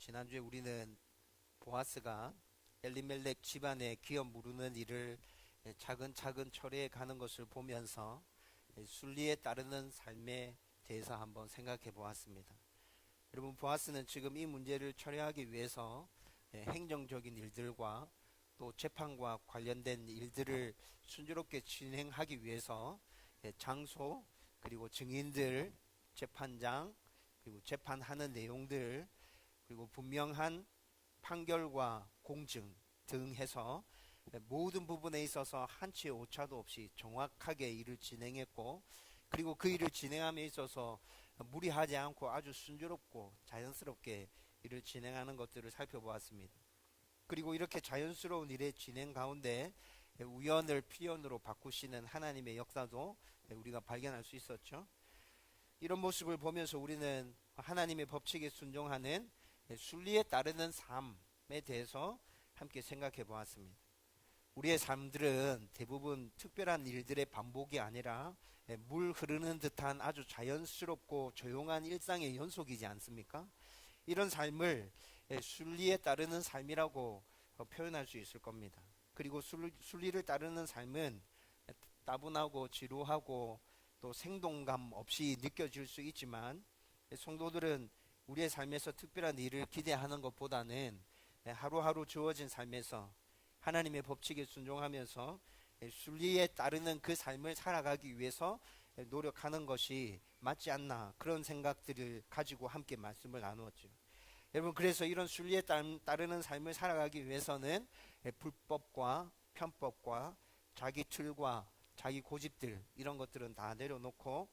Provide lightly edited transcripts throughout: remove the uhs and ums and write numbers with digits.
지난주에 우리는 보아스가 엘리멜렉 집안의 기업 무르는 일을 차근차근 처리해 가는 것을 보면서 순리에 따르는 삶에 대해서 한번 생각해 보았습니다. 여러분, 보아스는 지금 이 문제를 처리하기 위해서 행정적인 일들과 또 재판과 관련된 일들을 순조롭게 진행하기 위해서 장소, 그리고 증인들, 재판장, 그리고 재판하는 내용들, 그리고 분명한 판결과 공증 등 해서 모든 부분에 있어서 한치의 오차도 없이 정확하게 일을 진행했고, 그리고 그 일을 진행함에 있어서 무리하지 않고 아주 순조롭고 자연스럽게 일을 진행하는 것들을 살펴보았습니다. 그리고 이렇게 자연스러운 일의 진행 가운데 우연을 필연으로 바꾸시는 하나님의 역사도 우리가 발견할 수 있었죠. 이런 모습을 보면서 우리는 하나님의 법칙에 순종하는 순리에 따르는 삶에 대해서 함께 생각해 보았습니다. 우리의 삶들은 대부분 특별한 일들의 반복이 아니라 물 흐르는 듯한 아주 자연스럽고 조용한 일상의 연속이지 않습니까? 이런 삶을 순리에 따르는 삶이라고 표현할 수 있을 겁니다. 그리고 순리를 따르는 삶은 따분하고 지루하고 또 생동감 없이 느껴질 수 있지만, 성도들은 우리의 삶에서 특별한 일을 기대하는 것보다는 하루하루 주어진 삶에서 하나님의 법칙에 순종하면서 순리에 따르는 그 삶을 살아가기 위해서 노력하는 것이 맞지 않나, 그런 생각들을 가지고 함께 말씀을 나누었죠. 여러분, 그래서 이런 순리에 따르는 삶을 살아가기 위해서는 불법과 편법과 자기 틀과 자기 고집들, 이런 것들은 다 내려놓고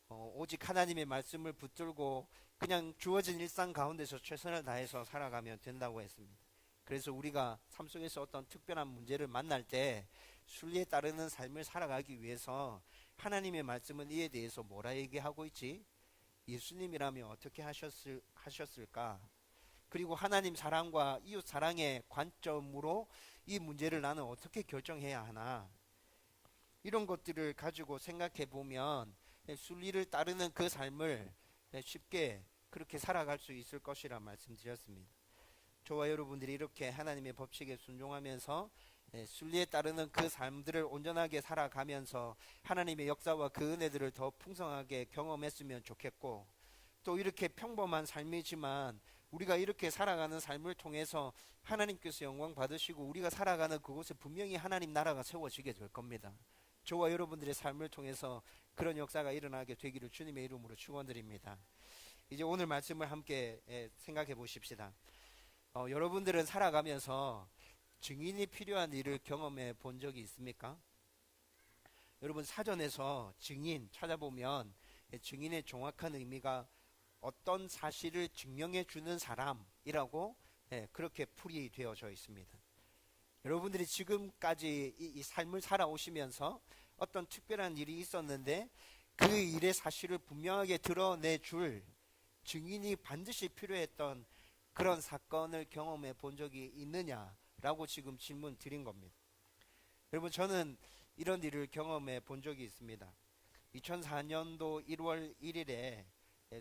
오직 하나님의 말씀을 붙들고 그냥 주어진 일상 가운데서 최선을 다해서 살아가면 된다고 했습니다. 그래서 우리가 삶 속에서 어떤 특별한 문제를 만날 때 순리에 따르는 삶을 살아가기 위해서 하나님의 말씀은 이에 대해서 뭐라 얘기하고 있지? 예수님이라면 어떻게 하셨을까? 그리고 하나님 사랑과 이웃 사랑의 관점으로 이 문제를 나는 어떻게 결정해야 하나? 이런 것들을 가지고 생각해 보면 순리를 따르는 그 삶을 쉽게 그렇게 살아갈 수 있을 것이라 말씀드렸습니다. 저와 여러분들이 이렇게 하나님의 법칙에 순종하면서 순리에 따르는 그 삶들을 온전하게 살아가면서 하나님의 역사와 그 은혜들을 더 풍성하게 경험했으면 좋겠고, 또 이렇게 평범한 삶이지만 우리가 이렇게 살아가는 삶을 통해서 하나님께서 영광 받으시고 우리가 살아가는 그곳에 분명히 하나님 나라가 세워지게 될 겁니다. 저와 여러분들의 삶을 통해서 그런 역사가 일어나게 되기를 주님의 이름으로 축원드립니다. 이제 오늘 말씀을 함께 생각해 보십시다. 여러분들은 살아가면서 증인이 필요한 일을 경험해 본 적이 있습니까? 여러분, 사전에서 증인 찾아보면 증인의 정확한 의미가 어떤 사실을 증명해 주는 사람이라고 그렇게 풀이되어져 있습니다. 여러분들이 지금까지 이 삶을 살아오시면서 어떤 특별한 일이 있었는데 그 일의 사실을 분명하게 드러내줄 증인이 반드시 필요했던 그런 사건을 경험해 본 적이 있느냐라고 지금 질문 드린 겁니다. 여러분, 저는 이런 일을 경험해 본 적이 있습니다. 2004년도 1월 1일에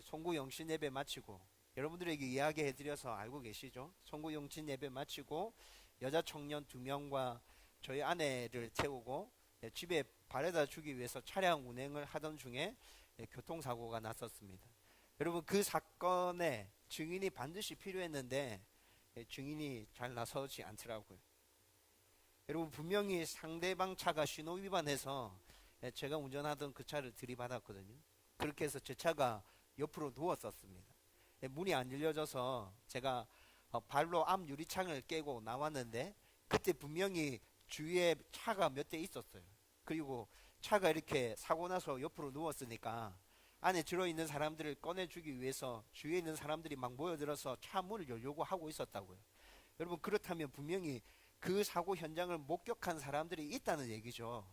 송구영신 예배 마치고, 여러분들에게 이야기해 드려서 알고 계시죠? 송구영신 예배 마치고 여자 청년 2명과 저희 아내를 태우고 집에 바래다 주기 위해서 차량 운행을 하던 중에 교통사고가 났었습니다. 여러분, 그 사건에 증인이 반드시 필요했는데 증인이 잘 나서지 않더라고요. 여러분, 분명히 상대방 차가 신호 위반해서 제가 운전하던 그 차를 들이받았거든요. 그렇게 해서 제 차가 옆으로 누웠었습니다. 문이 안 열려져서 제가 발로 앞 유리창을 깨고 나왔는데 그때 분명히 주위에 차가 몇 대 있었어요. 그리고 차가 이렇게 사고 나서 옆으로 누웠으니까 안에 들어있는 사람들을 꺼내주기 위해서 주위에 있는 사람들이 막 모여들어서 차 문을 열려고 하고 있었다고요. 여러분, 그렇다면 분명히 그 사고 현장을 목격한 사람들이 있다는 얘기죠.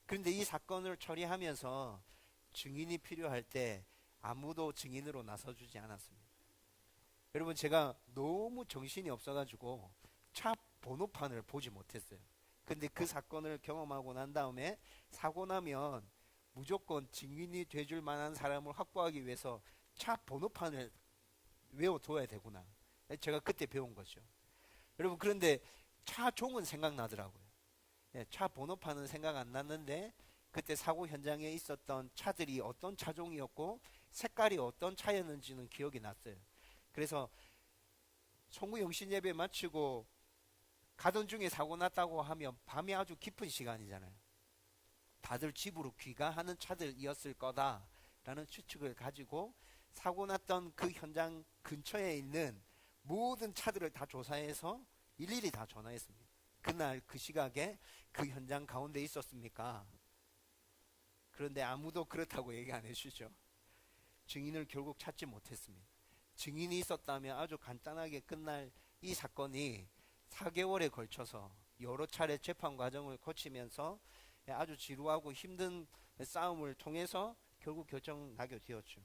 그런데 이 사건을 처리하면서 증인이 필요할 때 아무도 증인으로 나서주지 않았습니다. 여러분, 제가 너무 정신이 없어가지고 차 번호판을 보지 못했어요. 근데 그 사건을 경험하고 난 다음에 사고 나면 무조건 증인이 돼줄 만한 사람을 확보하기 위해서 차 번호판을 외워둬야 되구나, 제가 그때 배운 거죠. 여러분, 그런데 차 종은 생각나더라고요. 차 번호판은 생각 안 났는데 그때 사고 현장에 있었던 차들이 어떤 차종이었고 색깔이 어떤 차였는지는 기억이 났어요. 그래서 송구 영신 예배 마치고 가던 중에 사고 났다고 하면 밤이 아주 깊은 시간이잖아요. 다들 집으로 귀가하는 차들이었을 거다라는 추측을 가지고 사고 났던 그 현장 근처에 있는 모든 차들을 다 조사해서 일일이 다 전화했습니다. 그날 그 시각에 그 현장 가운데 있었습니까? 그런데 아무도 그렇다고 얘기 안 해주죠. 증인을 결국 찾지 못했습니다. 증인이 있었다면 아주 간단하게 끝날 이 사건이 4개월에 걸쳐서 여러 차례 재판 과정을 거치면서 아주 지루하고 힘든 싸움을 통해서 결국 결정나게 되었죠.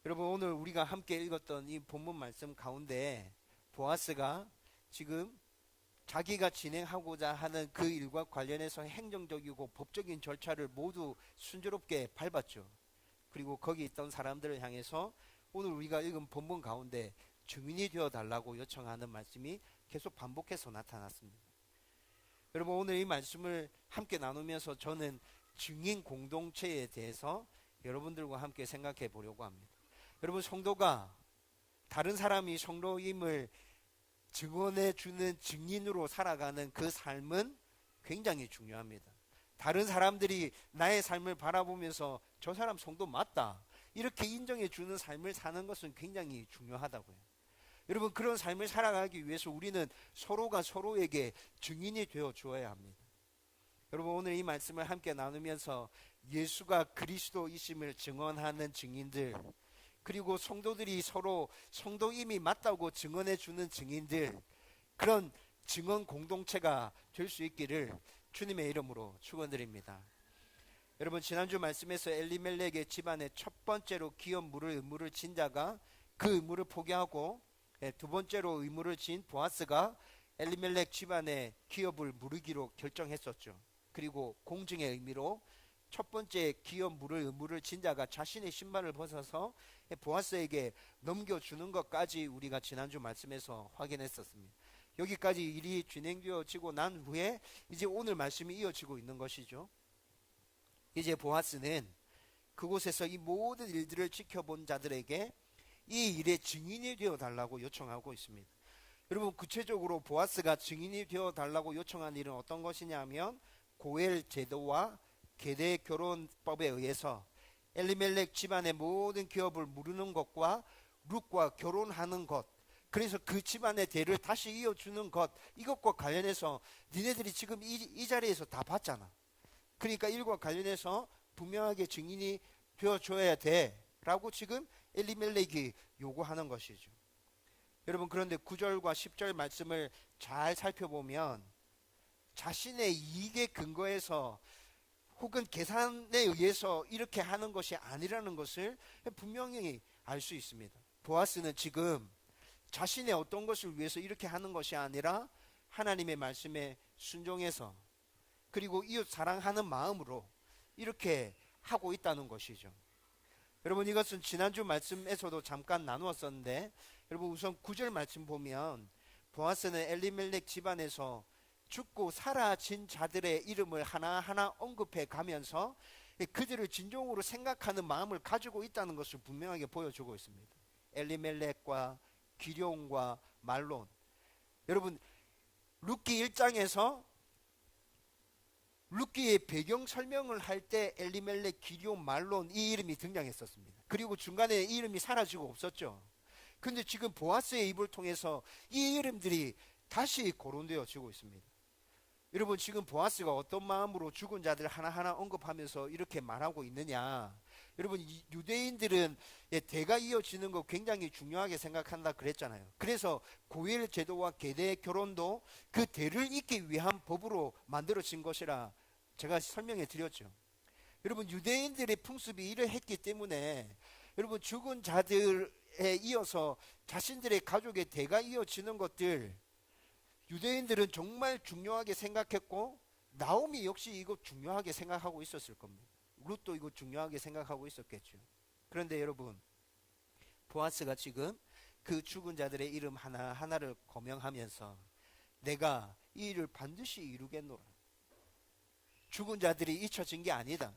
여러분, 오늘 우리가 함께 읽었던 이 본문 말씀 가운데 보아스가 지금 자기가 진행하고자 하는 그 일과 관련해서 행정적이고 법적인 절차를 모두 순조롭게 밟았죠. 그리고 거기 있던 사람들을 향해서 오늘 우리가 읽은 본문 가운데 증인이 되어 달라고 요청하는 말씀이 계속 반복해서 나타났습니다. 여러분, 오늘 이 말씀을 함께 나누면서 저는 증인 공동체에 대해서 여러분들과 함께 생각해 보려고 합니다. 여러분, 성도가 다른 사람이 성도임을 증언해 주는 증인으로 살아가는 그 삶은 굉장히 중요합니다. 다른 사람들이 나의 삶을 바라보면서 저 사람 성도 맞다 이렇게 인정해 주는 삶을 사는 것은 굉장히 중요하다고요. 여러분, 그런 삶을 살아가기 위해서 우리는 서로가 서로에게 증인이 되어 주어야 합니다. 여러분, 오늘 이 말씀을 함께 나누면서 예수가 그리스도이심을 증언하는 증인들, 그리고 성도들이 서로 성도임이 맞다고 증언해 주는 증인들, 그런 증언 공동체가 될 수 있기를 주님의 이름으로 축원드립니다. 여러분, 지난주 말씀에서 엘리멜렉의 집안에 첫 번째로 기업 물을 의무를 진 자가 그 의무를 포기하고 두 번째로 의무를 진 보아스가 엘리멜렉 집안의 기업을 물으기로 결정했었죠. 그리고 공증의 의미로 첫 번째 기업 물을 의무를 진 자가 자신의 신발을 벗어서 보아스에게 넘겨주는 것까지 우리가 지난주 말씀에서 확인했었습니다. 여기까지 일이 진행되어지고 난 후에 이제 오늘 말씀이 이어지고 있는 것이죠. 이제 보아스는 그곳에서 이 모든 일들을 지켜본 자들에게 이 일의 증인이 되어 달라고 요청하고 있습니다. 여러분, 구체적으로 보아스가 증인이 되어 달라고 요청한 일은 어떤 것이냐면 고엘 제도와 계대 결혼법에 의해서 엘리멜렉 집안의 모든 기업을 무르는 것과 룻과 결혼하는 것, 그래서 그 집안의 대를 다시 이어주는 것, 이것과 관련해서 니네들이 지금 이 자리에서 다 봤잖아. 그러니까 일과 관련해서 분명하게 증인이 되어줘야 돼 라고 지금 엘리멜렉이 요구하는 것이죠. 여러분, 그런데 9절과 10절 말씀을 잘 살펴보면 자신의 이익에 근거해서 혹은 계산에 의해서 이렇게 하는 것이 아니라는 것을 분명히 알 수 있습니다. 보아스는 지금 자신의 어떤 것을 위해서 이렇게 하는 것이 아니라 하나님의 말씀에 순종해서 그리고 이웃 사랑하는 마음으로 이렇게 하고 있다는 것이죠. 여러분, 이것은 지난주 말씀에서도 잠깐 나누었었는데, 여러분 우선 9절 말씀 보면 보아스는 엘리멜렉 집안에서 죽고 사라진 자들의 이름을 하나하나 언급해 가면서 그들을 진정으로 생각하는 마음을 가지고 있다는 것을 분명하게 보여주고 있습니다. 엘리멜렉과 기럝과 말론. 여러분, 룻기 1장에서 룻기의 배경 설명을 할 때 엘리멜렉, 기럝, 말론 이 이름이 등장했었습니다. 그리고 중간에 이 이름이 사라지고 없었죠. 근데 지금 보아스의 입을 통해서 이 이름들이 다시 거론되어지고 있습니다. 여러분, 지금 보아스가 어떤 마음으로 죽은 자들 하나하나 언급하면서 이렇게 말하고 있느냐. 여러분, 유대인들은 대가 이어지는 거 굉장히 중요하게 생각한다 그랬잖아요. 그래서 고엘 제도와 계대 결혼도 그 대를 잇기 위한 법으로 만들어진 것이라 제가 설명해 드렸죠. 여러분, 유대인들의 풍습이 이러했기 때문에 여러분, 죽은 자들에 이어서 자신들의 가족의 대가 이어지는 것들 유대인들은 정말 중요하게 생각했고 나오미 역시 이거 중요하게 생각하고 있었을 겁니다. 룻도 이거 중요하게 생각하고 있었겠죠. 그런데 여러분, 보아스가 지금 그 죽은 자들의 이름 하나하나를 거명하면서 내가 이 일을 반드시 이루겠노라. 죽은 자들이 잊혀진 게 아니다.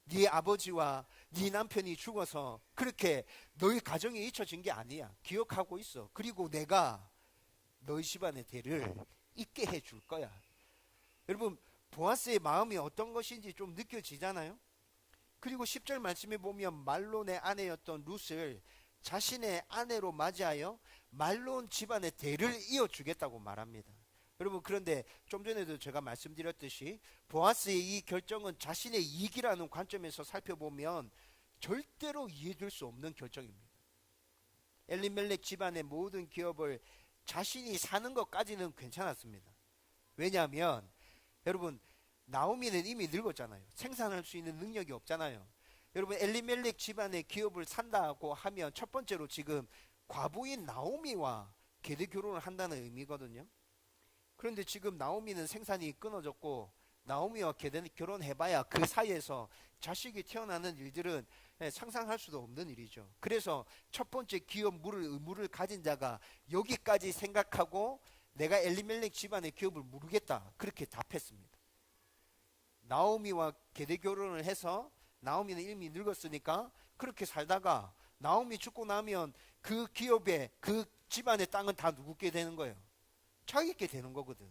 네 아버지와 네 남편이 죽어서 그렇게 너희 가정이 잊혀진 게 아니야. 기억하고 있어. 그리고 내가 너희 집안의 대를 잇게 해줄 거야. 여러분, 보아스의 마음이 어떤 것인지 좀 느껴지잖아요. 그리고 10절 말씀에 보면 말론의 아내였던 룻을 자신의 아내로 맞이하여 말론 집안의 대를 이어주겠다고 말합니다. 여러분, 그런데 좀 전에도 제가 말씀드렸듯이 보아스의 이 결정은 자신의 이익이라는 관점에서 살펴보면 절대로 이해될 수 없는 결정입니다. 엘리멜렉 집안의 모든 기업을 자신이 사는 것까지는 괜찮았습니다. 왜냐하면 여러분, 나오미는 이미 늙었잖아요. 생산할 수 있는 능력이 없잖아요. 여러분, 엘리멜렉 집안의 기업을 산다고 하면 첫 번째로 지금 과부인 나오미와 계대 결혼을 한다는 의미거든요. 그런데 지금 나오미는 생산이 끊어졌고 나오미와 계대 결혼해봐야 그 사이에서 자식이 태어나는 일들은 상상할 수도 없는 일이죠. 그래서 첫 번째 기업 물을 의무를 가진 자가 여기까지 생각하고 내가 엘리멜렉 집안의 기업을 물겠다, 그렇게 답했습니다. 나오미와 계대 결혼을 해서 나오미는 이미 늙었으니까 그렇게 살다가 나오미 죽고 나면 그 기업에 그 집안의 땅은 다 누구께 되는 거예요? 자기께 되는 거거든.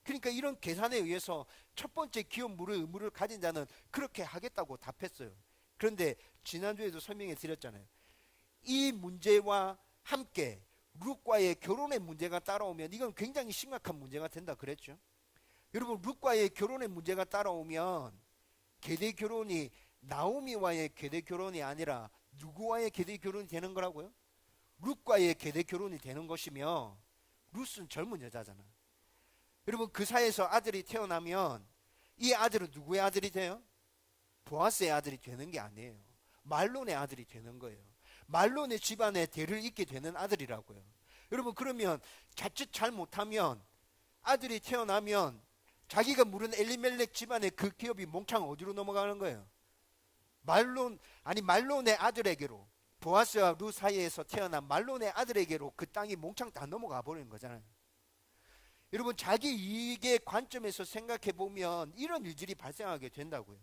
그러니까 이런 계산에 의해서 첫 번째 기업 물의 의무를 가진 자는 그렇게 하겠다고 답했어요. 그런데 지난주에도 설명해 드렸잖아요. 이 문제와 함께 룻과의 결혼의 문제가 따라오면 이건 굉장히 심각한 문제가 된다 그랬죠. 여러분, 룻과의 결혼의 문제가 따라오면 계대 결혼이 나오미와의 계대 결혼이 아니라 누구와의 계대 결혼이 되는 거라고요? 룻과의 계대 결혼이 되는 것이며, 룻은 젊은 여자잖아. 여러분, 그 사이에서 아들이 태어나면 이 아들은 누구의 아들이 돼요? 보아스의 아들이 되는 게 아니에요. 말론의 아들이 되는 거예요. 말론의 집안의 대를 잇게 되는 아들이라고요. 여러분, 그러면 자칫 잘못하면 아들이 태어나면 자기가 물은 엘리멜렉 집안의 그 기업이 몽창 어디로 넘어가는 거예요? 말론의 아들에게로, 보아스와 룻 사이에서 태어난 말론의 아들에게로 그 땅이 몽창 다 넘어가 버리는 거잖아요. 여러분, 자기 이익의 관점에서 생각해 보면 이런 일들이 발생하게 된다고요.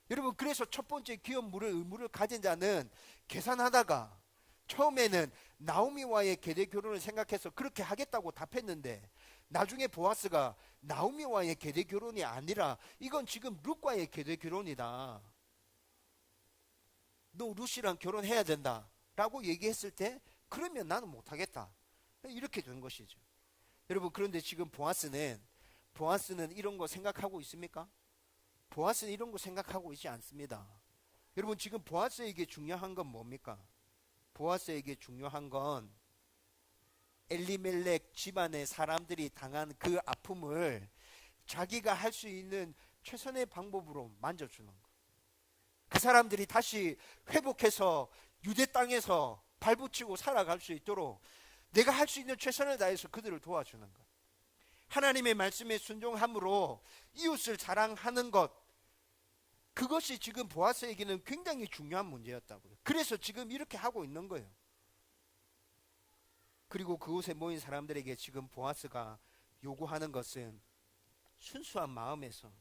여러분, 그래서 첫 번째 기업 물의 의무를 가진 자는 계산하다가 처음에는 나오미와의 계대 결혼을 생각해서 그렇게 하겠다고 답했는데, 나중에 보아스가 나오미와의 계대 결혼이 아니라 이건 지금 룻과의 계대 결혼이다, 너 룻이랑 결혼해야 된다 라고 얘기했을 때, 그러면 나는 못하겠다, 이렇게 된 것이죠. 여러분, 그런데 지금 보아스는 이런 거 생각하고 있습니까? 보아스는 이런 거 생각하고 있지 않습니다. 여러분, 지금 보아스에게 중요한 건 뭡니까? 보아스에게 중요한 건 엘리멜렉 집안의 사람들이 당한 그 아픔을 자기가 할 수 있는 최선의 방법으로 만져주는 거. 그 사람들이 다시 회복해서 유대 땅에서 발붙이고 살아갈 수 있도록 내가 할 수 있는 최선을 다해서 그들을 도와주는 것. 하나님의 말씀에 순종함으로 이웃을 사랑하는 것, 그것이 지금 보아스에게는 굉장히 중요한 문제였다고요. 그래서 지금 이렇게 하고 있는 거예요. 그리고 그곳에 모인 사람들에게 지금 보아스가 요구하는 것은 순수한 마음에서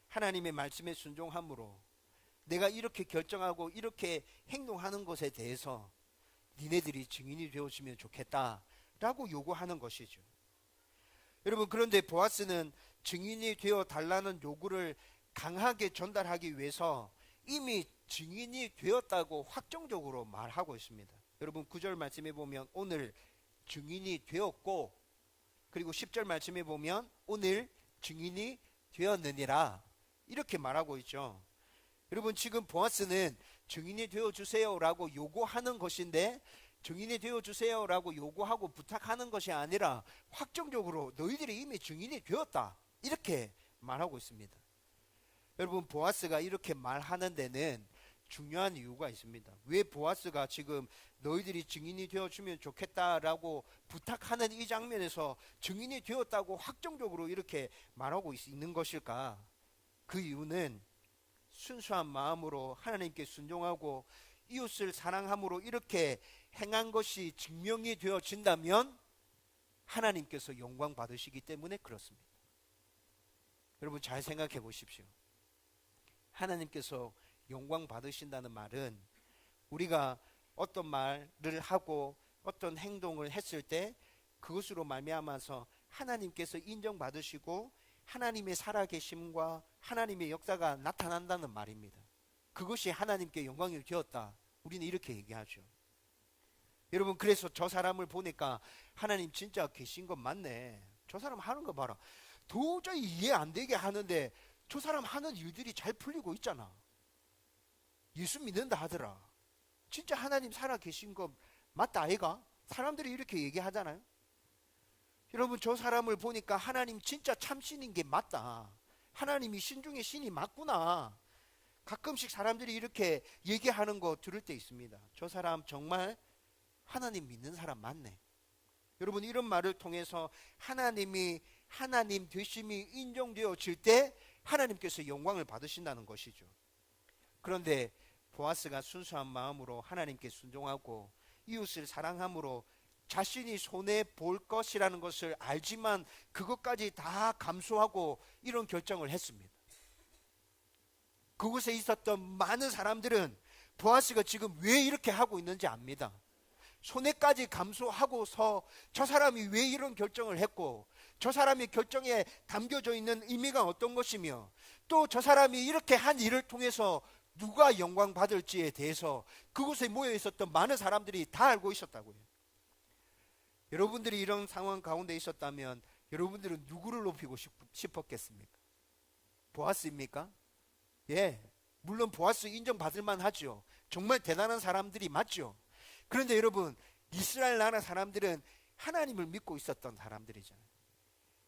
하나님의 말씀에 순종함으로 내가 이렇게 결정하고 이렇게 행동하는 것에 대해서 니네들이 증인이 되어주면 좋겠다라고 요구하는 것이죠. 여러분, 그런데 보아스는 증인이 되어 달라는 요구를 강하게 전달하기 위해서 이미 증인이 되었다고 확정적으로 말하고 있습니다. 여러분, 9절 말씀에 보면 오늘 증인이 되었고, 그리고 10절 말씀에 보면 오늘 증인이 되었느니라, 이렇게 말하고 있죠. 여러분, 지금 보아스는 증인이 되어주세요 라고 요구하는 것인데, 증인이 되어주세요 라고 요구하고 부탁하는 것이 아니라 확정적으로 너희들이 이미 증인이 되었다, 이렇게 말하고 있습니다. 여러분, 보아스가 이렇게 말하는 데는 중요한 이유가 있습니다. 왜 보아스가 지금 너희들이 증인이 되어주면 좋겠다라고 부탁하는 이 장면에서 증인이 되었다고 확정적으로 이렇게 말하고 있는 것일까? 그 이유는 순수한 마음으로 하나님께 순종하고 이웃을 사랑함으로 이렇게 행한 것이 증명이 되어진다면 하나님께서 영광 받으시기 때문에 그렇습니다. 여러분 잘 생각해 보십시오. 하나님께서 영광 받으신다는 말은 우리가 어떤 말을 하고 어떤 행동을 했을 때 그것으로 말미암아서 하나님께서 인정받으시고 하나님의 살아계심과 하나님의 역사가 나타난다는 말입니다. 그것이 하나님께 영광이 되었다. 우리는 이렇게 얘기하죠. 여러분 그래서 저 사람을 보니까 하나님 진짜 계신 건 맞네. 저 사람 하는 거 봐라. 도저히 이해 안 되게 하는데 저 사람 하는 일들이 잘 풀리고 있잖아. 예수 믿는다 하더라. 진짜 하나님 살아 계신 거 맞다 아이가? 사람들이 이렇게 얘기하잖아요. 여러분 저 사람을 보니까 하나님 진짜 참신인 게 맞다. 하나님이 신 중에 신이 맞구나. 가끔씩 사람들이 이렇게 얘기하는 거 들을 때 있습니다. 저 사람 정말 하나님 믿는 사람 맞네. 여러분 이런 말을 통해서 하나님이 하나님 되심이 인정되어질 때 하나님께서 영광을 받으신다는 것이죠. 그런데 보아스가 순수한 마음으로 하나님께 순종하고 이웃을 사랑함으로 자신이 손해볼 것이라는 것을 알지만 그것까지 다 감수하고 이런 결정을 했습니다. 그곳에 있었던 많은 사람들은 보아스가 지금 왜 이렇게 하고 있는지 압니다. 손해까지 감수하고서 저 사람이 왜 이런 결정을 했고 저 사람의 결정에 담겨져 있는 의미가 어떤 것이며 또 저 사람이 이렇게 한 일을 통해서 누가 영광 받을지에 대해서 그곳에 모여 있었던 많은 사람들이 다 알고 있었다고요. 여러분들이 이런 상황 가운데 있었다면 여러분들은 누구를 높이고 싶었겠습니까? 보아스입니까? 예, 물론 보아스 인정받을 만하죠. 정말 대단한 사람들이 맞죠. 그런데 여러분 이스라엘 나라 사람들은 하나님을 믿고 있었던 사람들이잖아요.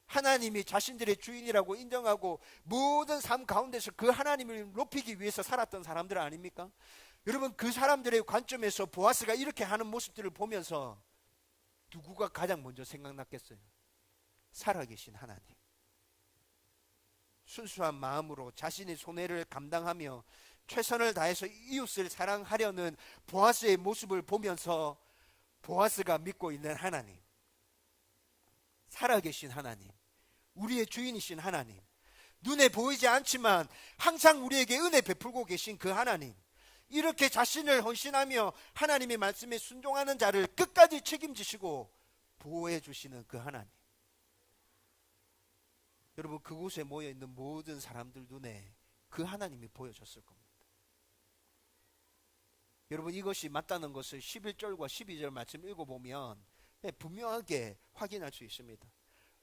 하나님이 자신들의 주인이라고 인정하고 모든 삶 가운데서 그 하나님을 높이기 위해서 살았던 사람들 아닙니까? 여러분 그 사람들의 관점에서 보아스가 이렇게 하는 모습들을 보면서 누구가 가장 먼저 생각났겠어요? 살아계신 하나님. 순수한 마음으로 자신의 손해를 감당하며 최선을 다해서 이웃을 사랑하려는 보아스의 모습을 보면서 보아스가 믿고 있는 하나님, 살아계신 하나님, 우리의 주인이신 하나님, 눈에 보이지 않지만 항상 우리에게 은혜 베풀고 계신 그 하나님, 이렇게 자신을 헌신하며 하나님의 말씀에 순종하는 자를 끝까지 책임지시고 보호해 주시는 그 하나님. 여러분 그곳에 모여있는 모든 사람들 눈에 그 하나님이 보여졌을 겁니다. 여러분 이것이 맞다는 것을 11절과 12절 말씀 읽어보면 분명하게 확인할 수 있습니다.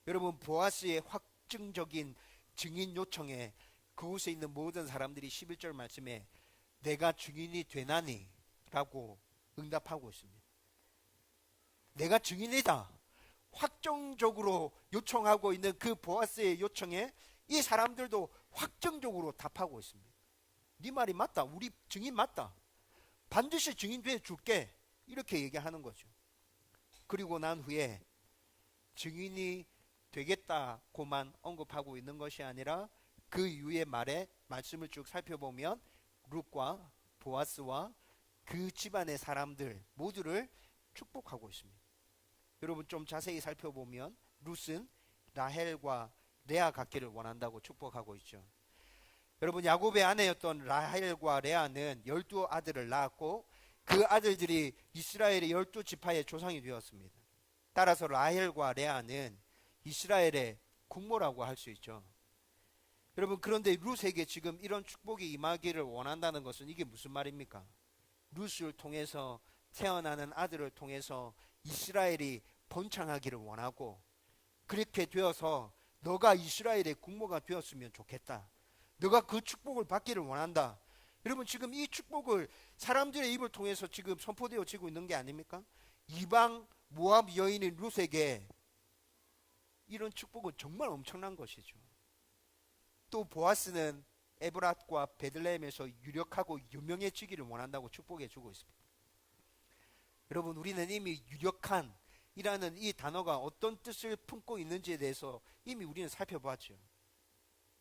여러분 보아스의 확증적인 증인 요청에 그곳에 있는 모든 사람들이 11절 말씀에 내가 증인이 되나니? 라고 응답하고 있습니다. 내가 증인이다. 확정적으로 요청하고 있는 그 보아스의 요청에 이 사람들도 확정적으로 답하고 있습니다. 네 말이 맞다. 우리 증인 맞다. 반드시 증인 돼 줄게. 이렇게 얘기하는 거죠. 그리고 난 후에 증인이 되겠다고만 언급하고 있는 것이 아니라 그 이후의 말에 말씀을 쭉 살펴보면 룻과 보아스와 그 집안의 사람들 모두를 축복하고 있습니다. 여러분 좀 자세히 살펴보면 룻은 라헬과 레아 갖기를 원한다고 축복하고 있죠. 여러분 야곱의 아내였던 라헬과 레아는 12아들을 낳았고 그 아들들이 이스라엘의 12지파의 조상이 되었습니다. 따라서 라헬과 레아는 이스라엘의 국모라고 할 수 있죠. 여러분 그런데 룻에게 지금 이런 축복이 임하기를 원한다는 것은 이게 무슨 말입니까? 룻을 통해서 태어나는 아들을 통해서 이스라엘이 번창하기를 원하고 그렇게 되어서 너가 이스라엘의 국모가 되었으면 좋겠다. 너가 그 축복을 받기를 원한다. 여러분 지금 이 축복을 사람들의 입을 통해서 지금 선포되어지고 있는 게 아닙니까? 이방 모압 여인인 룻에게 이런 축복은 정말 엄청난 것이죠. 또 보아스는 에브랏과 베들레헴에서 유력하고 유명해지기를 원한다고 축복해 주고 있습니다. 여러분 우리는 이미 유력한 이라는 이 단어가 어떤 뜻을 품고 있는지에 대해서 이미 우리는 살펴봤죠.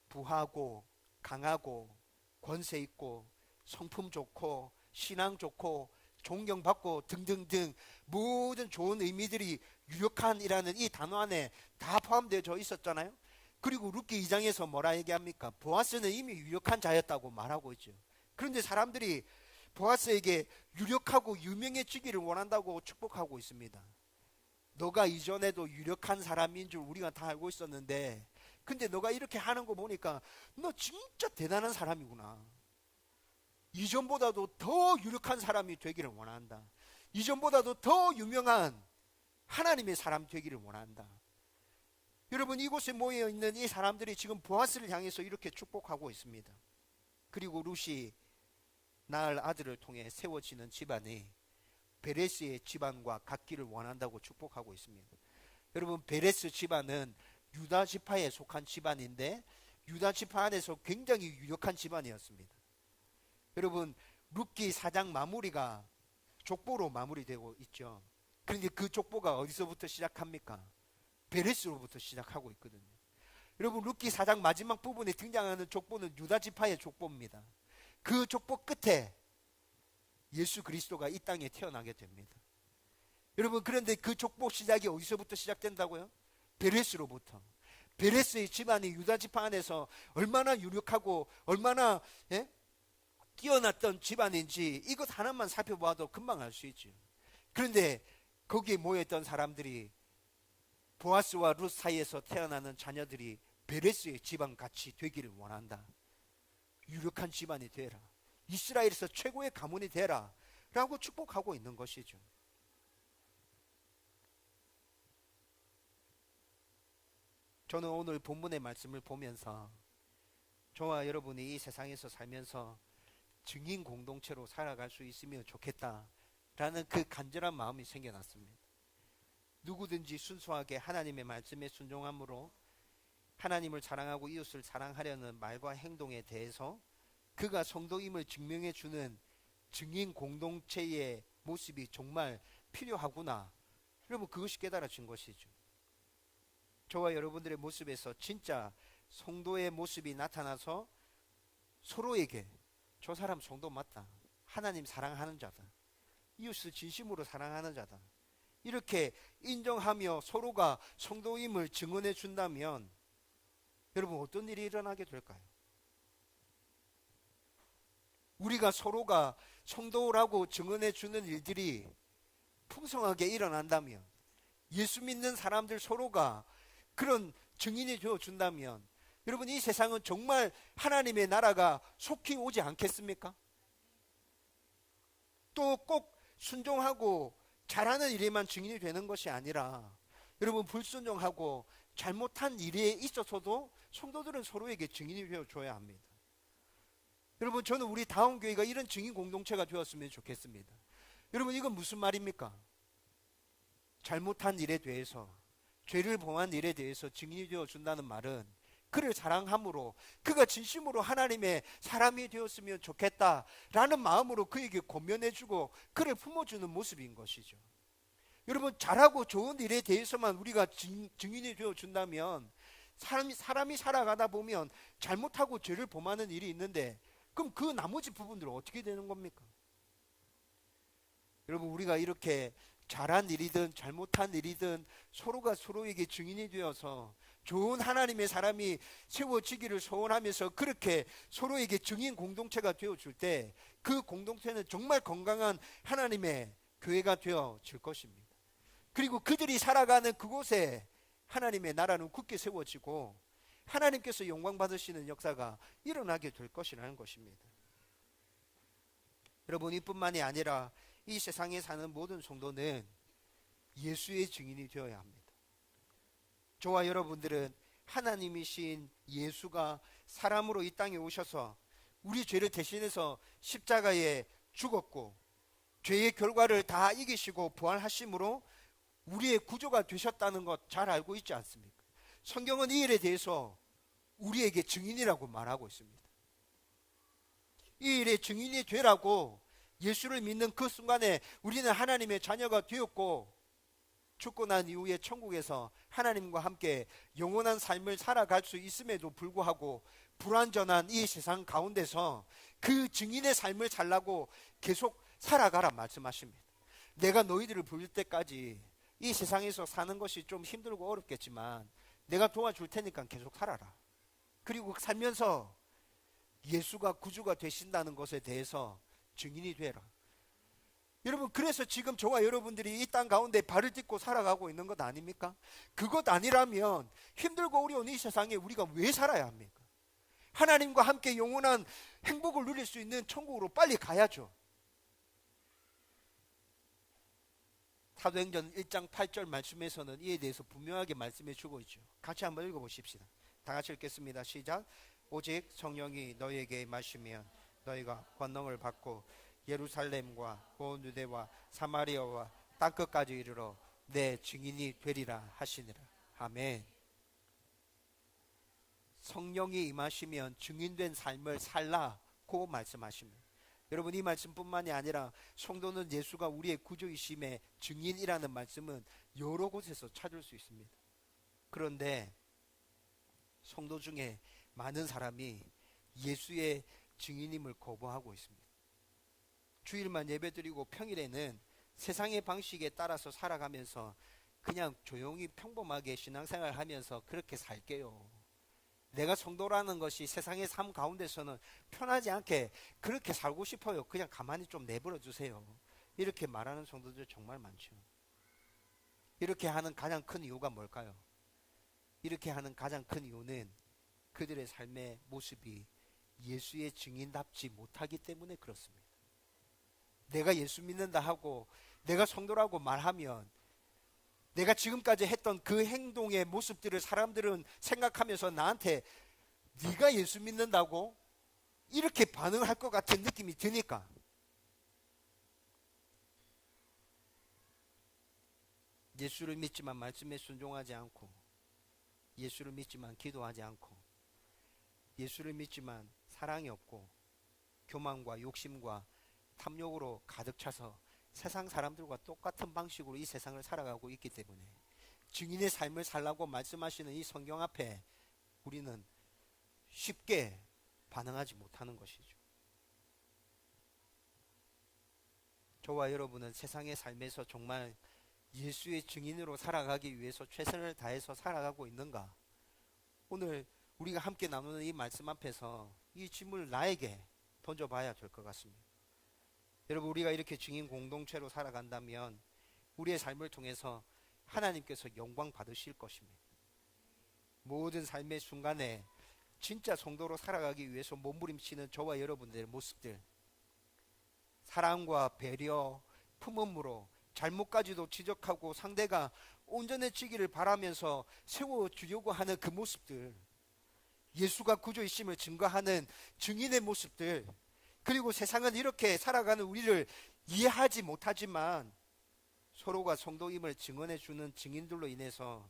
부하고 강하고 권세 있고 성품 좋고 신앙 좋고 존경받고 등등등 모든 좋은 의미들이 유력한이라는 이 단어 안에 다 포함되어 있었잖아요. 그리고 룻기 2장에서 뭐라 얘기합니까? 보아스는 이미 유력한 자였다고 말하고 있죠. 그런데 사람들이 보아스에게 유력하고 유명해지기를 원한다고 축복하고 있습니다. 너가 이전에도 유력한 사람인 줄 우리가 다 알고 있었는데, 근데 너가 이렇게 하는 거 보니까 너 진짜 대단한 사람이구나. 이전보다도 더 유력한 사람이 되기를 원한다. 이전보다도 더 유명한 하나님의 사람 되기를 원한다. 여러분, 이곳에 모여 있는 이 사람들이 지금 보아스를 향해서 이렇게 축복하고 있습니다. 그리고 룻이 낳을 아들을 통해 세워지는 집안이 베레스의 집안과 같기를 원한다고 축복하고 있습니다. 여러분, 베레스 집안은 유다 지파에 속한 집안인데 유다 지파 안에서 굉장히 유력한 집안이었습니다. 여러분, 룻기 4장 마무리가 족보로 마무리되고 있죠. 그런데 그 족보가 어디서부터 시작합니까? 베레스로부터 시작하고 있거든요. 여러분, 룻기 4장 마지막 부분에 등장하는 족보는 유다 지파의 족보입니다. 그 족보 끝에 예수 그리스도가 이 땅에 태어나게 됩니다. 여러분, 그런데 그 족보 시작이 어디서부터 시작된다고요? 베레스로부터. 베레스의 집안이 유다 지파 안에서 얼마나 유력하고 얼마나 뛰어났던 집안인지 이것 하나만 살펴봐도 금방 알 수 있죠. 그런데 거기에 모였던 사람들이 보아스와 룻 사이에서 태어나는 자녀들이 베레스의 집안 같이 되기를 원한다. 유력한 집안이 되라. 이스라엘에서 최고의 가문이 되라. 라고 축복하고 있는 것이죠. 저는 오늘 본문의 말씀을 보면서 저와 여러분이 이 세상에서 살면서 증인 공동체로 살아갈 수 있으면 좋겠다라는 그 간절한 마음이 생겨났습니다. 누구든지 순수하게 하나님의 말씀에 순종함으로 하나님을 사랑하고 이웃을 사랑하려는 말과 행동에 대해서 그가 성도임을 증명해 주는 증인 공동체의 모습이 정말 필요하구나. 여러분, 그것이 깨달아진 것이죠. 저와 여러분들의 모습에서 진짜 성도의 모습이 나타나서 서로에게 저 사람 성도 맞다. 하나님 사랑하는 자다. 이웃을 진심으로 사랑하는 자다. 이렇게 인정하며 서로가 성도임을 증언해 준다면 여러분, 어떤 일이 일어나게 될까요? 우리가 서로가 성도라고 증언해 주는 일들이 풍성하게 일어난다면, 예수 믿는 사람들 서로가 그런 증인이 되어 준다면 여러분, 이 세상은 정말 하나님의 나라가 속히 오지 않겠습니까? 또 꼭 순종하고 잘하는 일에만 증인이 되는 것이 아니라 여러분, 불순종하고 잘못한 일에 있어서도 성도들은 서로에게 증인이 되어줘야 합니다. 여러분, 저는 우리 다운교회가 이런 증인 공동체가 되었으면 좋겠습니다. 여러분, 이건 무슨 말입니까? 잘못한 일에 대해서, 죄를 범한 일에 대해서 증인이 되어준다는 말은 그를 사랑함으로 그가 진심으로 하나님의 사람이 되었으면 좋겠다라는 마음으로 그에게 권면해주고 그를 품어주는 모습인 것이죠. 여러분, 잘하고 좋은 일에 대해서만 우리가 증인이 되어준다면 사람이 살아가다 보면 잘못하고 죄를 범하는 일이 있는데 그럼 그 나머지 부분들은 어떻게 되는 겁니까? 여러분, 우리가 이렇게 잘한 일이든 잘못한 일이든 서로가 서로에게 증인이 되어서 좋은 하나님의 사람이 세워지기를 소원하면서 그렇게 서로에게 증인 공동체가 되어줄 때 그 공동체는 정말 건강한 하나님의 교회가 되어질 것입니다. 그리고 그들이 살아가는 그곳에 하나님의 나라는 굳게 세워지고 하나님께서 영광 받으시는 역사가 일어나게 될 것이라는 것입니다. 여러분, 이뿐만이 아니라 이 세상에 사는 모든 성도는 예수의 증인이 되어야 합니다. 저와 여러분들은 하나님이신 예수가 사람으로 이 땅에 오셔서 우리 죄를 대신해서 십자가에 죽었고 죄의 결과를 다 이기시고 부활하심으로 우리의 구조가 되셨다는 것 잘 알고 있지 않습니까? 성경은 이 일에 대해서 우리에게 증인이라고 말하고 있습니다. 이 일의 증인이 되라고 예수를 믿는 그 순간에 우리는 하나님의 자녀가 되었고 죽고 난 이후에 천국에서 하나님과 함께 영원한 삶을 살아갈 수 있음에도 불구하고 불완전한 이 세상 가운데서 그 증인의 삶을 살라고 계속 살아가라 말씀하십니다. 내가 너희들을 부를 때까지 이 세상에서 사는 것이 좀 힘들고 어렵겠지만 내가 도와줄 테니까 계속 살아라. 그리고 살면서 예수가 구주가 되신다는 것에 대해서 증인이 되라. 여러분, 그래서 지금 저와 여러분들이 이 땅 가운데 발을 딛고 살아가고 있는 것 아닙니까? 그것 아니라면 힘들고 어려운 이 세상에 우리가 왜 살아야 합니까? 하나님과 함께 영원한 행복을 누릴 수 있는 천국으로 빨리 가야죠. 사도행전 1장 8절 말씀에서는 이에 대해서 분명하게 말씀해 주고 있죠. 같이 한번 읽어보십시다. 다 같이 읽겠습니다. 시작. 오직 성령이 너희에게 임하시면 너희가 권능을 받고 예루살렘과 온 유대와 사마리아와 땅끝까지 이르러 내 증인이 되리라 하시니라. 아멘. 성령이 임하시면 증인된 삶을 살라고 말씀하십니다. 여러분, 이 말씀뿐만이 아니라 성도는 예수가 우리의 구주이심의 증인이라는 말씀은 여러 곳에서 찾을 수 있습니다. 그런데 성도 중에 많은 사람이 예수의 증인임을 거부하고 있습니다. 주일만 예배드리고 평일에는 세상의 방식에 따라서 살아가면서 그냥 조용히 평범하게 신앙생활을 하면서 그렇게 살게요. 내가 성도라는 것이 세상의 삶 가운데서는 편하지 않게 그렇게 살고 싶어요. 그냥 가만히 좀 내버려 주세요. 이렇게 말하는 성도들 정말 많죠. 이렇게 하는 가장 큰 이유가 뭘까요? 이렇게 하는 가장 큰 이유는 그들의 삶의 모습이 예수의 증인답지 못하기 때문에 그렇습니다. 내가 예수 믿는다 하고 내가 성도라고 말하면 내가 지금까지 했던 그 행동의 모습들을 사람들은 생각하면서 나한테 네가 예수 믿는다고? 이렇게 반응할 것 같은 느낌이 드니까. 예수를 믿지만 말씀에 순종하지 않고, 예수를 믿지만 기도하지 않고, 예수를 믿지만 사랑이 없고 교만과 욕심과 탐욕으로 가득 차서 세상 사람들과 똑같은 방식으로 이 세상을 살아가고 있기 때문에 증인의 삶을 살라고 말씀하시는 이 성경 앞에 우리는 쉽게 반응하지 못하는 것이죠. 저와 여러분은 세상의 삶에서 정말 예수의 증인으로 살아가기 위해서 최선을 다해서 살아가고 있는가? 오늘 우리가 함께 나누는 이 말씀 앞에서 이 질문을 나에게 던져봐야 될 것 같습니다. 여러분, 우리가 이렇게 증인 공동체로 살아간다면 우리의 삶을 통해서 하나님께서 영광 받으실 것입니다. 모든 삶의 순간에 진짜 성도로 살아가기 위해서 몸부림치는 저와 여러분들의 모습들, 사랑과 배려, 품음으로 잘못까지도 지적하고 상대가 온전해지기를 바라면서 세워주려고 하는 그 모습들, 예수가 구주이심을 증거하는 증인의 모습들, 그리고 세상은 이렇게 살아가는 우리를 이해하지 못하지만 서로가 성도임을 증언해주는 증인들로 인해서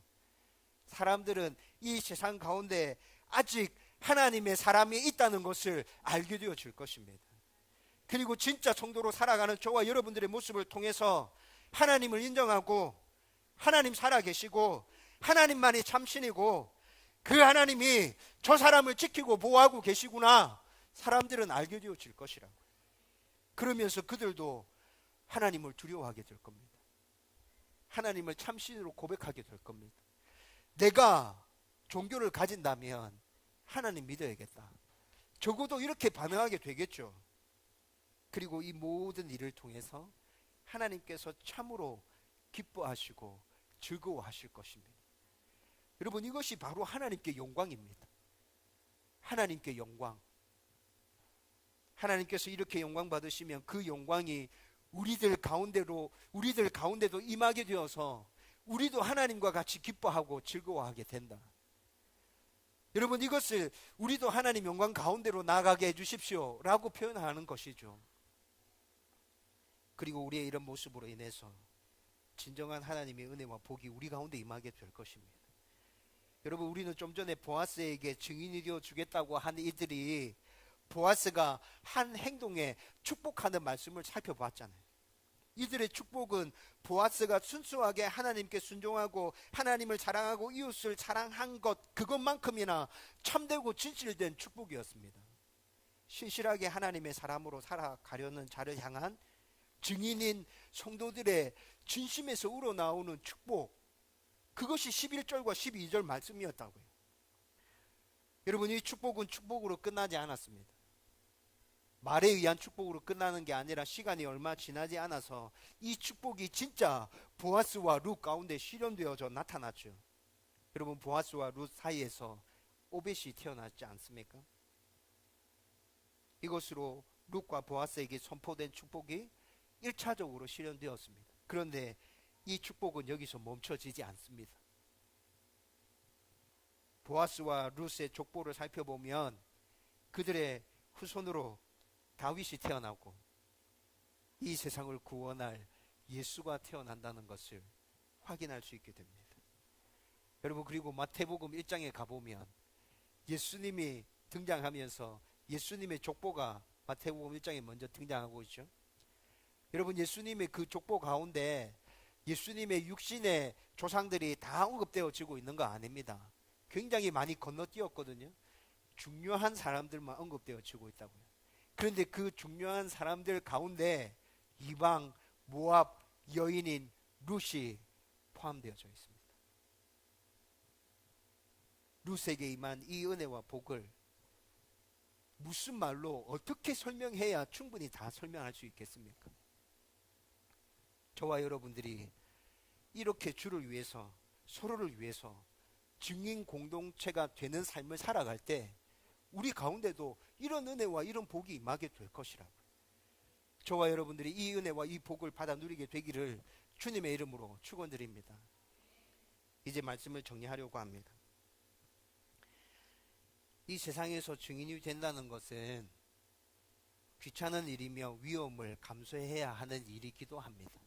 사람들은 이 세상 가운데 아직 하나님의 사람이 있다는 것을 알게 되어질 것입니다. 그리고 진짜 성도로 살아가는 저와 여러분들의 모습을 통해서 하나님을 인정하고 하나님 살아계시고 하나님만이 참신이고 그 하나님이 저 사람을 지키고 보호하고 계시구나, 사람들은 알게 되어질 것이라고요. 그러면서 그들도 하나님을 두려워하게 될 겁니다. 하나님을 참신으로 고백하게 될 겁니다. 내가 종교를 가진다면 하나님 믿어야겠다, 적어도 이렇게 반응하게 되겠죠. 그리고 이 모든 일을 통해서 하나님께서 참으로 기뻐하시고 즐거워하실 것입니다. 여러분, 이것이 바로 하나님께 영광입니다. 하나님께 영광. 하나님께서 이렇게 영광 받으시면 그 영광이 우리들 가운데도 임하게 되어서 우리도 하나님과 같이 기뻐하고 즐거워하게 된다. 여러분, 이것을 우리도 하나님 영광 가운데로 나가게 해주십시오 라고 표현하는 것이죠. 그리고 우리의 이런 모습으로 인해서 진정한 하나님의 은혜와 복이 우리 가운데 임하게 될 것입니다. 여러분, 우리는 좀 전에 보아스에게 증인이 되어 주겠다고 한 이들이 보아스가 한 행동에 축복하는 말씀을 살펴봤잖아요. 이들의 축복은 보아스가 순수하게 하나님께 순종하고 하나님을 사랑하고 이웃을 사랑한 것, 그것만큼이나 참되고 진실된 축복이었습니다. 신실하게 하나님의 사람으로 살아가려는 자를 향한 증인인 성도들의 진심에서 우러나오는 축복, 그것이 11절과 12절 말씀이었다고요. 여러분, 이 축복은 축복으로 끝나지 않았습니다. 말에 의한 축복으로 끝나는 게 아니라 시간이 얼마 지나지 않아서 이 축복이 진짜 보아스와 룻 가운데 실현되어져 나타났죠. 여러분, 보아스와 룻 사이에서 오벳이 태어났지 않습니까? 이것으로 룻과 보아스에게 선포된 축복이 1차적으로 실현되었습니다. 그런데 이 축복은 여기서 멈춰지지 않습니다. 보아스와 룻의 족보를 살펴보면 그들의 후손으로 다윗이 태어나고 이 세상을 구원할 예수가 태어난다는 것을 확인할 수 있게 됩니다. 여러분, 그리고 마태복음 1장에 가보면 예수님이 등장하면서 예수님의 족보가 마태복음 1장에 먼저 등장하고 있죠. 여러분, 예수님의 그 족보 가운데 예수님의 육신의 조상들이 다 언급되어지고 있는 거 아닙니다. 굉장히 많이 건너뛰었거든요. 중요한 사람들만 언급되어지고 있다고요. 그런데 그 중요한 사람들 가운데 이방 모압 여인인 룻이 포함되어져 있습니다. 룻에게 임한 이 은혜와 복을 무슨 말로 어떻게 설명해야 충분히 다 설명할 수 있겠습니까? 저와 여러분들이 이렇게 주를 위해서, 서로를 위해서 증인 공동체가 되는 삶을 살아갈 때 우리 가운데도 이런 은혜와 이런 복이 임하게 될 것이라고요. 저와 여러분들이 이 은혜와 이 복을 받아 누리게 되기를 주님의 이름으로 축원드립니다. 이제 말씀을 정리하려고 합니다. 이 세상에서 증인이 된다는 것은 귀찮은 일이며 위험을 감수해야 하는 일이기도 합니다.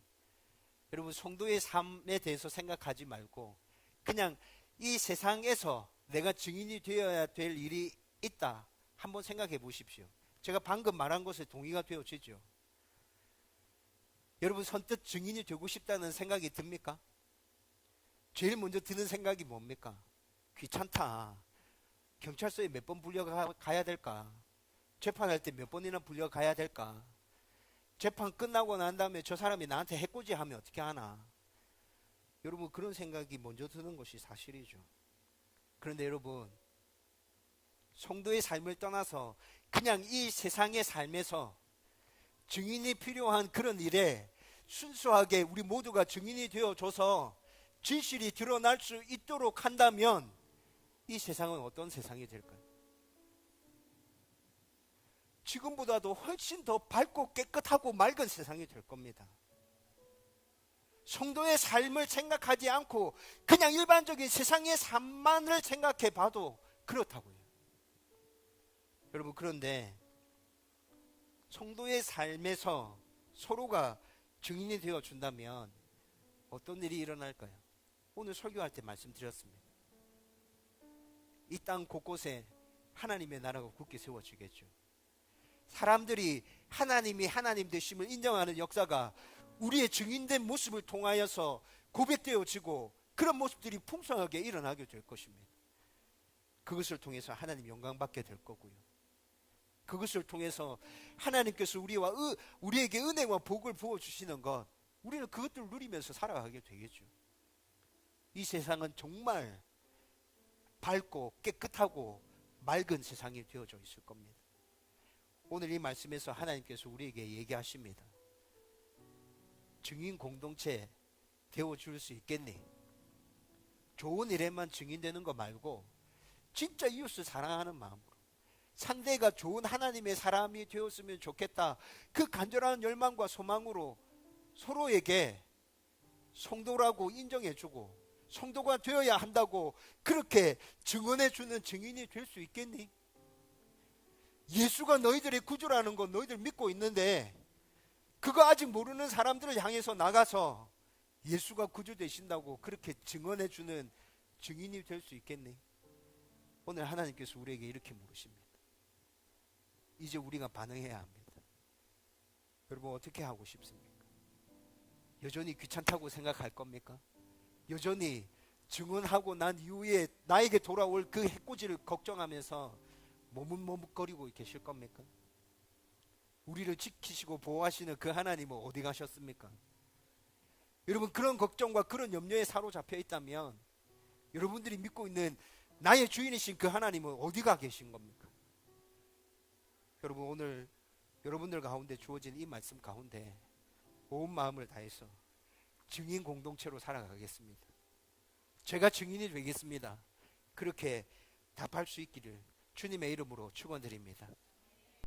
여러분, 성도의 삶에 대해서 생각하지 말고 그냥 이 세상에서 내가 증인이 되어야 될 일이 있다, 한번 생각해 보십시오. 제가 방금 말한 것에 동의가 되어지죠. 여러분, 선뜻 증인이 되고 싶다는 생각이 듭니까? 제일 먼저 드는 생각이 뭡니까? 귀찮다. 경찰서에 몇 번 불려가야 될까? 재판할 때 몇 번이나 불려가야 될까? 재판 끝나고 난 다음에 저 사람이 나한테 해코지하면 어떻게 하나? 여러분, 그런 생각이 먼저 드는 것이 사실이죠. 그런데 여러분, 성도의 삶을 떠나서 그냥 이 세상의 삶에서 증인이 필요한 그런 일에 순수하게 우리 모두가 증인이 되어줘서 진실이 드러날 수 있도록 한다면 이 세상은 어떤 세상이 될까요? 지금보다도 훨씬 더 밝고 깨끗하고 맑은 세상이 될 겁니다. 성도의 삶을 생각하지 않고 그냥 일반적인 세상의 삶만을 생각해 봐도 그렇다고요. 여러분, 그런데 성도의 삶에서 서로가 증인이 되어 준다면 어떤 일이 일어날까요? 오늘 설교할 때 말씀드렸습니다. 이 땅 곳곳에 하나님의 나라가 굳게 세워지겠죠. 사람들이 하나님이 하나님 되심을 인정하는 역사가 우리의 증인된 모습을 통하여서 고백되어지고 그런 모습들이 풍성하게 일어나게 될 것입니다. 그것을 통해서 하나님 영광받게 될 거고요. 그것을 통해서 하나님께서 우리에게 은혜와 복을 부어주시는 것, 우리는 그것들을 누리면서 살아가게 되겠죠. 이 세상은 정말 밝고 깨끗하고 맑은 세상이 되어져 있을 겁니다. 오늘 이 말씀에서 하나님께서 우리에게 얘기하십니다. 증인 공동체 되어줄 수 있겠니? 좋은 일에만 증인되는 거 말고 진짜 이웃을 사랑하는 마음으로, 상대가 좋은 하나님의 사람이 되었으면 좋겠다, 그 간절한 열망과 소망으로 서로에게 성도라고 인정해주고 성도가 되어야 한다고 그렇게 증언해주는 증인이 될 수 있겠니? 예수가 너희들의 구주라는 거 너희들 믿고 있는데 그거 아직 모르는 사람들을 향해서 나가서 예수가 구주 되신다고 그렇게 증언해주는 증인이 될 수 있겠니? 오늘 하나님께서 우리에게 이렇게 물으십니다. 이제 우리가 반응해야 합니다. 여러분, 어떻게 하고 싶습니까? 여전히 귀찮다고 생각할 겁니까? 여전히 증언하고 난 이후에 나에게 돌아올 그 해코지를 걱정하면서 머뭇머뭇거리고 계실 겁니까? 우리를 지키시고 보호하시는 그 하나님은 어디 가셨습니까? 여러분, 그런 걱정과 그런 염려에 사로잡혀 있다면 여러분들이 믿고 있는 나의 주인이신 그 하나님은 어디가 계신 겁니까? 여러분, 오늘 여러분들 가운데 주어진 이 말씀 가운데 온 마음을 다해서 증인 공동체로 살아가겠습니다. 제가 증인이 되겠습니다. 그렇게 답할 수 있기를 주님의 이름으로 축원드립니다.